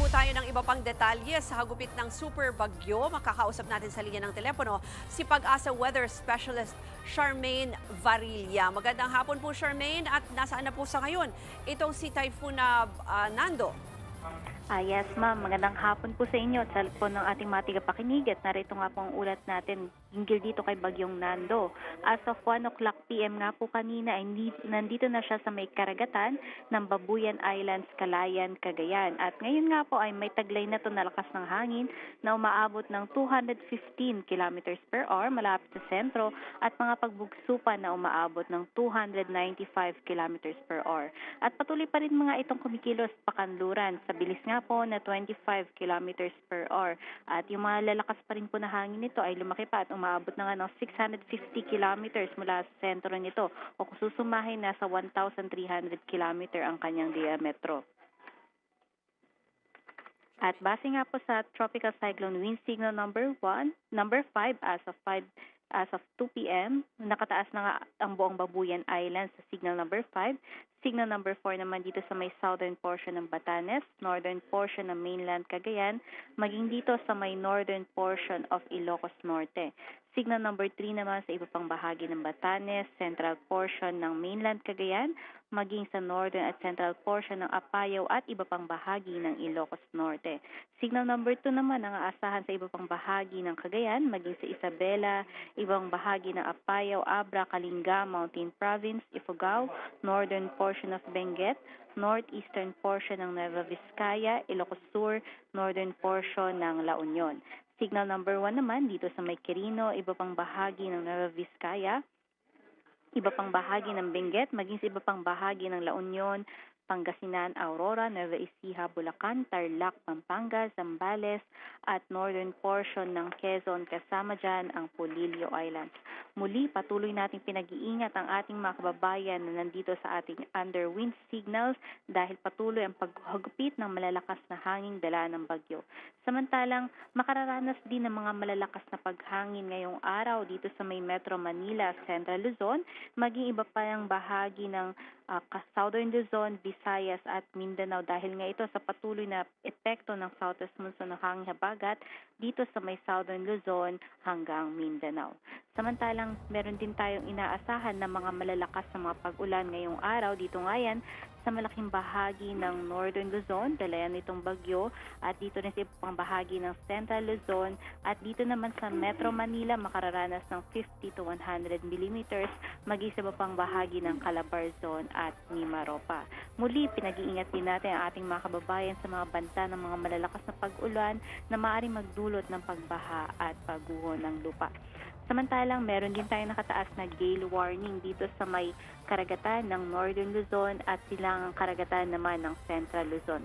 po tayo ng iba pang detalye sa hagupit ng super bagyo. Makakausap natin sa linya ng telepono si Pag-asa Weather Specialist Charmaine Varilla. Magandang hapon po, Charmaine, at nasaan na po sa ngayon itong si Typhoon na Nando? Yes, ma'am. Magandang hapon po sa inyo at sa po ng ating mga tigapakinig. At narito nga po ang ulat natin hinggil dito kay Bagyong Nando. As of 1 o'clock p.m. nga po kanina, ay nandito na siya sa may karagatan ng Babuyan Islands, Calayan, Cagayan. At ngayon nga po ay may taglay na to na lakas ng hangin na umaabot ng 215 kilometers per hour malapit sa sentro at mga pagbugso pa na umaabot ng 295 kilometers per hour. At patuloy pa rin mga itong kumikilos pakanluran sa bilis nga po na 25 kilometers per hour. At yung mga lalakas pa rin po na hangin nito ay lumaki pa at umaabot na nga ng 650 kilometers mula sa sentro nito o kung susumahin nasa 1,300 kilometer ang kanyang diametro. At base nga po sa Tropical Cyclone Wind Signal number 5 as of 2 p.m. nakataas na nga ang buong Babuyan Islands sa signal number 5. Signal number 4 naman dito sa may southern portion ng Batanes, northern portion ng mainland Cagayan, maging dito sa may northern portion of Ilocos Norte. Signal number 3 naman sa iba pang bahagi ng Batanes, central portion ng mainland Cagayan, maging sa northern at central portion ng Apayao at iba pang bahagi ng Ilocos Norte. Signal number 2 naman ang aasahan sa iba pang bahagi ng Cagayan, maging sa Isabela, ibang bahagi ng Apayao, Abra, Kalinga, Mountain Province, Ifugao, northern portion of Benguet, northeastern portion ng Nueva Vizcaya, Ilocos Sur, northern portion ng La Union. Signal number 1 naman dito sa may Quirino, iba pang bahagi ng Nueva Vizcaya, iba pang bahagi ng Benguet, maging sa iba pang bahagi ng La Union, Pangasinan, Aurora, Nueva Ecija, Bulacan, Tarlac, Pampanga, Zambales, at northern portion ng Quezon, kasama dyan ang Polillo Islands. Muli, patuloy nating pinag-iingat ang ating mga kababayan na nandito sa ating under wind signals dahil patuloy ang paghagupit ng malalakas na hangin dala ng bagyo. Samantalang, makararanas din ng mga malalakas na paghangin ngayong araw dito sa may Metro Manila, Central Luzon, maging iba pa ang bahagi ng Southern Luzon, Visayas at Mindanao dahil nga ito sa patuloy na epekto ng southwest monsoon ng hangin habagat dito sa may Southern Luzon hanggang Mindanao. Samantalang meron din tayong inaasahan na mga malalakas na mga pag-ulan ngayong araw dito nga yan sa malaking bahagi ng Northern Luzon, dala yan itong bagyo, at dito rin sa ibang bahagi ng Central Luzon, at dito naman sa Metro Manila makararanas ng 50 to 100 millimeters, maging sa iba pang bahagi ng Calabarzon at Mimaropa. Muli, pinag-iingat din natin ang ating mga kababayan sa mga banta ng mga malalakas na pag-ulan na maaaring magdulot ng pagbaha at pagguho ng lupa. Samantalang, meron din tayong nakataas na gale warning dito sa may karagatan ng Northern Luzon at silangang karagatan naman ng Central Luzon.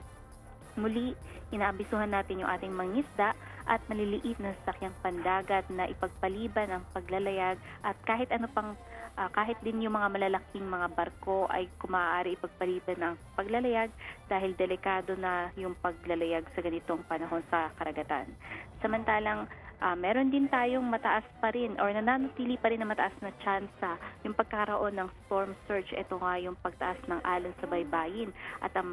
Muli, inaabisuhan natin yung ating mangisda at maliliit na sasakyang pandagat na ipagpaliban ang paglalayag at kahit din yung mga malalaking mga barko ay kumaaari ipagpaliban ang paglalayag dahil delikado na yung paglalayag sa ganitong panahon sa karagatan. Samantalang, meron din tayong mataas pa rin or nananatili pa rin na mataas na tsansa yung pagkakaroon ng storm surge. Ito nga yung pagtaas ng alon sa baybayin at ang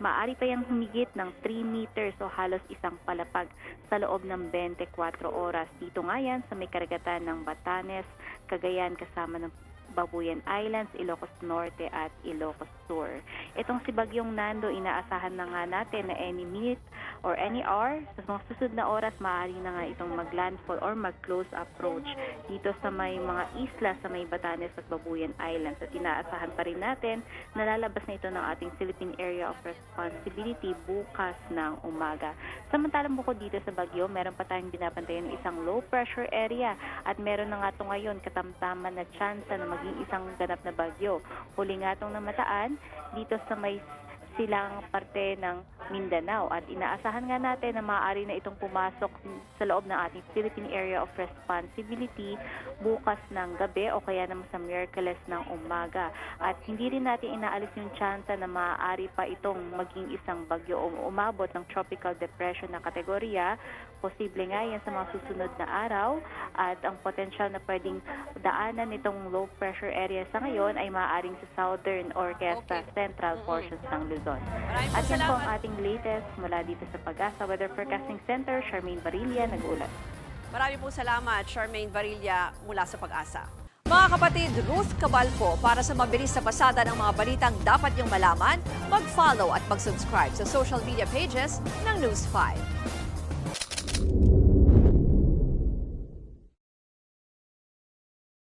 maaari pa yung humigit ng 3 meters o halos isang palapag sa loob ng 24 oras. Dito nga yan sa may karagatan ng Batanes, Cagayan kasama ng Babuyan Islands, Ilocos Norte at Ilocos Sur. Itong si Bagyong Nando, inaasahan na nga natin na any minute or any hour, sa mga susunod na oras, maaari na nga itong mag-landfall or mag-close approach dito sa may mga isla sa may Batanes at Babuyan Islands. At inaasahan pa rin natin na lalabas na ito ng ating Philippine Area of Responsibility bukas ng umaga. Samantalang bukod dito sa bagyo, meron pa tayong binabantayan ng isang low pressure area at meron na nga ito ngayon katamtaman na tsansa na maging isang ganap na bagyo. Huli nga itong namataan dito sa may silang parte ng Mindanao at inaasahan nga natin na maaari na itong pumasok sa loob ng ating Philippine Area of Responsibility bukas ng gabi o kaya naman sa Miyerkules ng umaga. At hindi rin natin inaalis yung tsansa na maaari pa itong maging isang bagyo o umabot ng tropical depression na kategorya. Posible nga yan sa mga susunod na araw at ang potensyal na pwedeng daanan nitong low pressure area sa ngayon ay maaaring sa southern or kaya sa central portions ng Luzon. Luzon. Maraming po At yan po ang salamat. ating latest mula dito sa Pag-asa Weather Forecasting Center. Charmaine Barilla, nag-uulat. Marami po salamat, Charmaine Varilla mula sa Pag-asa. Mga kapatid, Ruth Cabalco, para sa mabilis na pasada ng mga balitang dapat niyong malaman, mag-follow at mag-subscribe sa social media pages ng News 5.